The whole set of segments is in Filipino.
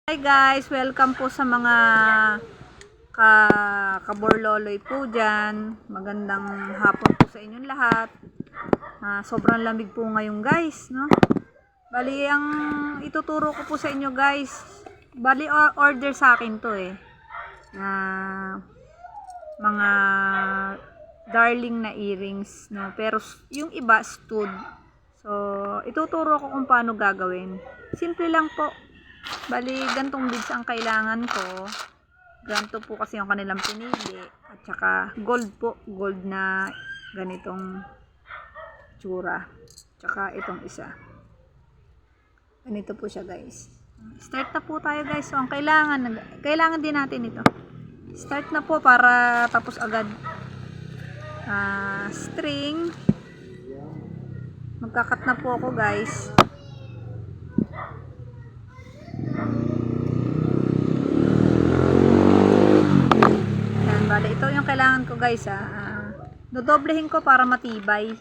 Hi guys, welcome po sa mga kaborloloy po dyan. Magandang hapon po sa inyong lahat. Sobrang lamig po ngayon guys, no? Bali, ang ituturo ko po sa inyo guys, bali order sa akin to mga darling na earrings, no? Pero yung iba stud. So, ituturo ko kung paano gagawin. Simple lang po. Bali, gantong beads ang kailangan ko. Ganto po kasi yung kanilang pinili. At saka gold po. Gold na ganitong tsura. Tsaka itong isa. Ganito po siya guys. Start na po tayo guys. So, ang kailangan din natin ito. Start na po para tapos agad. String. Magkakat na po ako guys. Yan, bale, ito yung kailangan ko guys dodoblehin ko para matibay.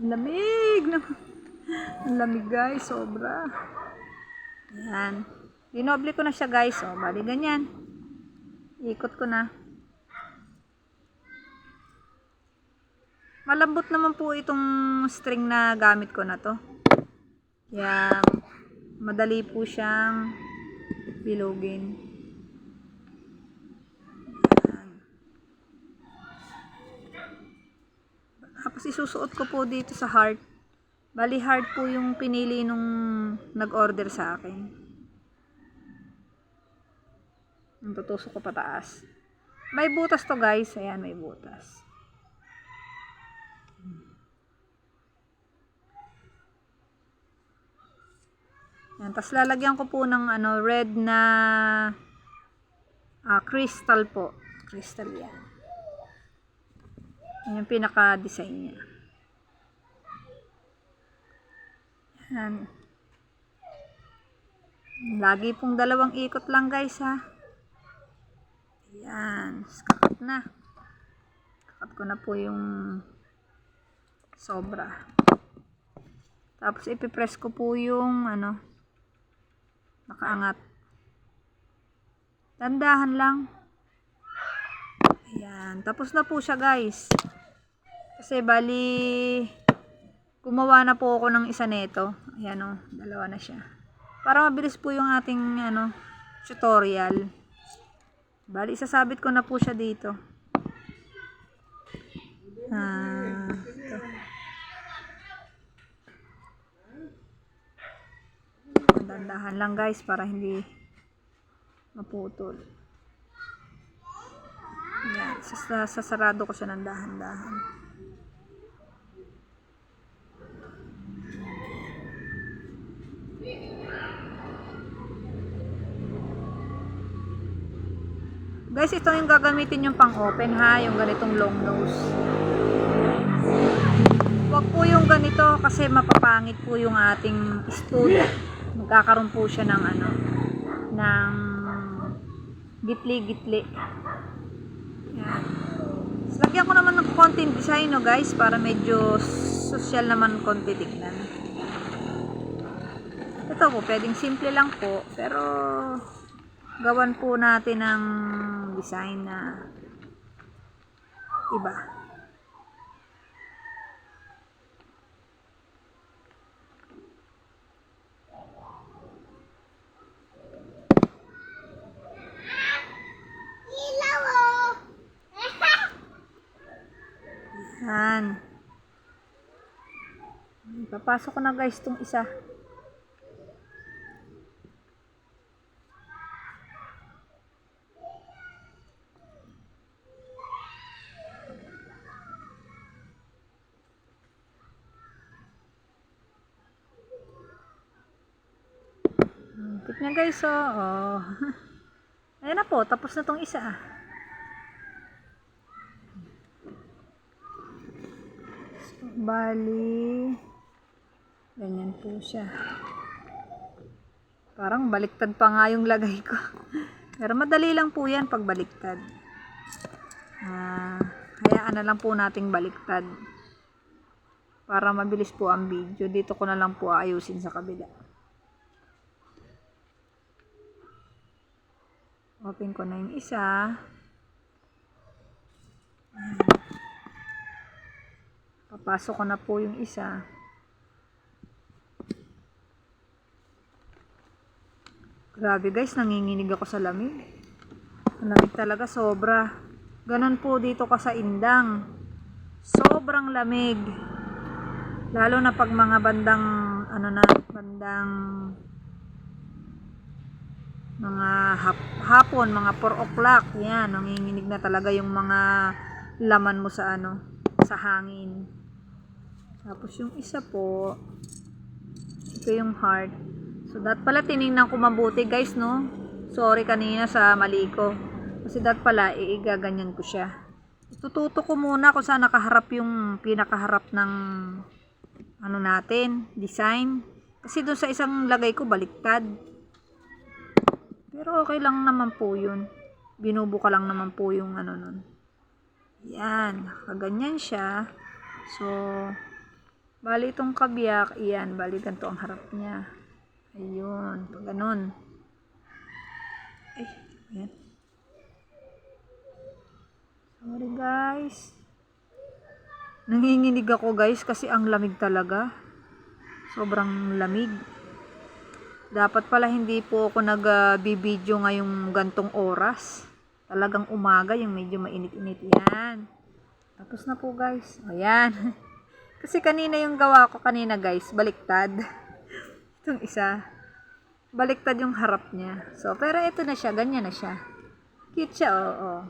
Lamig na. Ang lamig guys, sobra. Yan. Dinoble ko na siya guys. O, bali ganyan. Ikot ko na. Malambot naman po itong string na gamit ko na to. Kaya, madali po siyang bilogin. Yan. Tapos isusuot ko po dito sa heart. Bali heart po yung pinili nung nag-order sa akin. Ang tutusok ko pataas. May butas to guys. Ayan, may butas. Yan, tapos lalagyan ko po ng red na crystal po. Crystal yan. Yan yung pinaka-design niya. Yan. Lagi pong dalawang ikot lang guys ha. Yan. Kakat na. Kakat ko na po yung sobra. Tapos ipipress ko po yung nakaangat. Dandahan lang. Ayan. Tapos na po siya guys. Kasi bali gumawa na po ako ng isa nito. Ayan dalawa na siya. Para mabilis po yung ating tutorial. Bali isasabit ko na po siya dito. Ito. Dandahan lang guys para hindi maputol. Yan, sasarado ko siya ng dahan-dahan. Guys, ito yung gagamitin yung pang-open ha, yung ganitong long nose. Huwag po yung ganito kasi mapapangit po yung ating stud. Magkakaroon po siya ng ng gitli-gitli. Yan. So, lagyan ko naman ng konting design guys para medyo social naman konti tignan. Ito po, pwedeng simple lang po pero gawan po natin ng design na iba. Yan. Papasok ko na guys itong isa. Tip niya guys Ayan na po, tapos na tong isa So, bali ganyan po siya. Parang baliktad pa nga yung lagay ko. Pero madali lang po yan pag baliktad. Hayaan na lang po nating baliktad. Para mabilis po ang video. Dito ko na lang po ayusin sa kabila. Open ko na yung isa. Papasok ko na po yung isa. Grabe guys, nanginginig ako sa lamig. Ang lamig talaga, sobra. Ganon po dito ka sa Indang. Sobrang lamig. Lalo na pag mga bandang mga hapon, mga 4 o'clock. Yan, nanginginig na talaga yung mga laman mo sa sa hangin. Tapos yung isa po, ito yung heart. So, pala tinignan ko mabuti guys, no? Sorry kanina sa mali ko. Kasi pala, igaganyan ko siya. Tututo ko muna kung saan nakaharap yung pinakaharap ng natin, design. Kasi doon sa isang lagay ko, baliktad. Pero okay lang naman po yun. Binubuka lang naman po yung nun. Yan, nakaganyan siya. So, bali itong kabiyak, iyan, bali ganito ang harap niya. Ayun, pag ganun. Ay, ayan. Sorry guys. Nanginginig ako guys kasi ang lamig talaga. Sobrang lamig. Dapat pala hindi po ako nag-video ngayong gantong oras. Talagang umaga yung medyo mainit-init yan. Tapos na po guys. Ayan. Kasi kanina yung gawa ko kanina guys, baliktad. Itong isa. Baliktad yung harap niya. So, pero ito na siya, ganyan na siya. Cute siya, oo.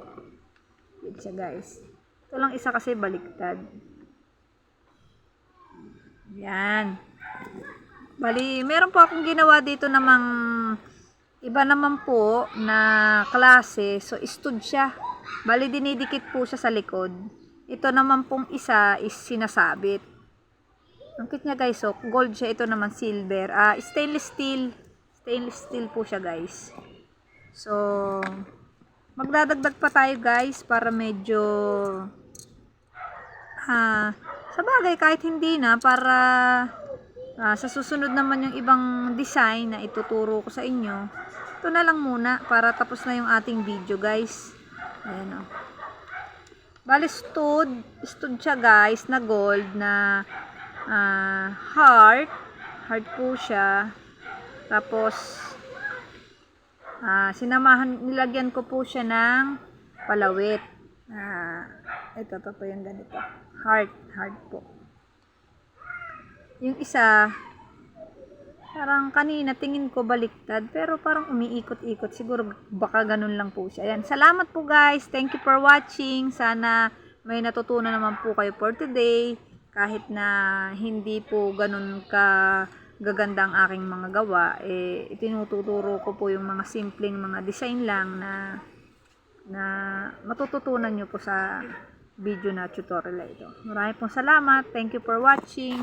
Cute siya guys. Ito lang isa kasi baliktad. Yan. Bali, meron po akong ginawa dito namang iba naman po na klase. So, stud siya. Bali, dinidikit po siya sa likod. Ito naman pong isa is sinasabit. Ang cute niya guys. So, gold siya. Ito naman silver. Stainless steel. Stainless steel po siya guys. So, magdadagdag pa tayo guys para medyo sa bagay kahit hindi na para sa susunod naman yung ibang design na ituturo ko sa inyo. Ito na lang muna para tapos na yung ating video guys. Ayan o. Bali stud siya guys na gold na heart po siya. Tapos nilagyan ko po siya ng palawit. Ito po yung ganito. Heart po. Yung isa, parang kanina tingin ko baliktad, pero parang umiikot-ikot. Siguro baka ganun lang po siya. Ayan. Salamat po guys. Thank you for watching. Sana may natutunan naman po kayo for today. Kahit na hindi po ganun ka gaganda ang aking mga gawa, itinuturo ko po yung mga simpleng mga design lang na matututunan nyo po sa video na tutorial ito. Maraming pong salamat. Thank you for watching.